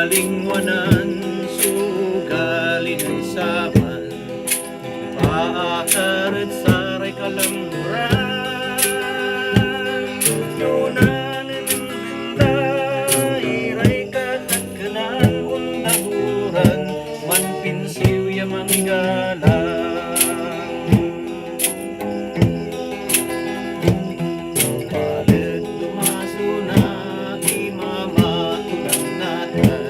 kalingwanan sugalin ay saman paakarat saray kalanguran yunanin iray katagkanan undahuran man pinsiw ya mangigalang palit dumaso na imamatulang natin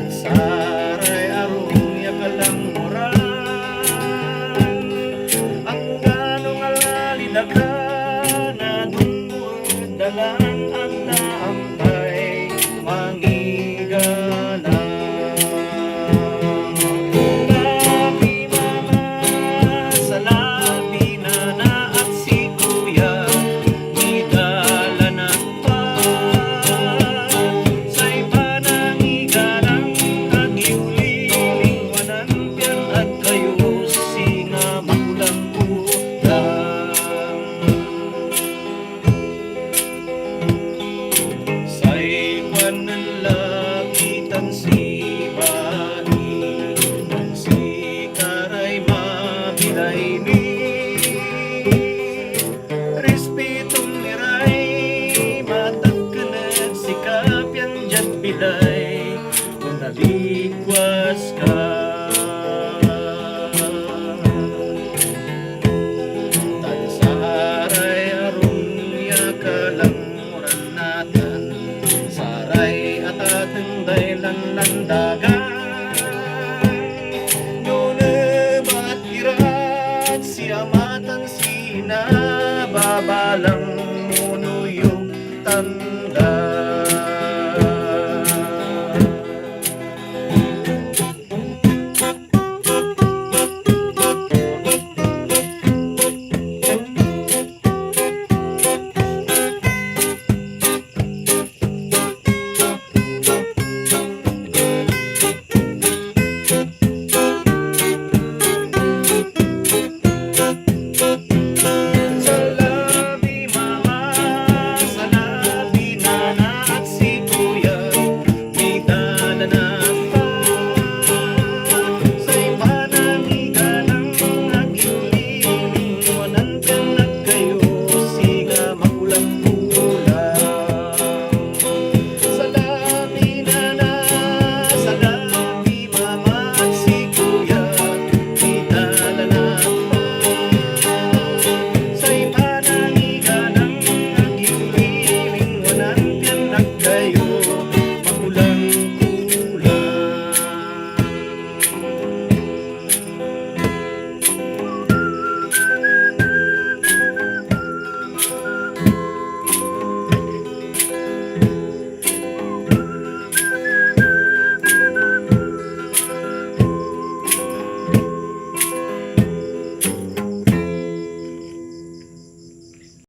saray arong ya kalanguran ang ganong alalidaka na dungod dalan ang naampay mangigalang labi mama sa labi nana at si kuya ngidala na pa sa iba nangigalang kagiulilingwanan piyan at kayo singa makulang utang say panalapitan si Bani si karay mabilay ni respetong niray matagkanag si kapyan dyan bilay kung naligwas ka saray arong yakalanguran natin saray at ateng daylan landa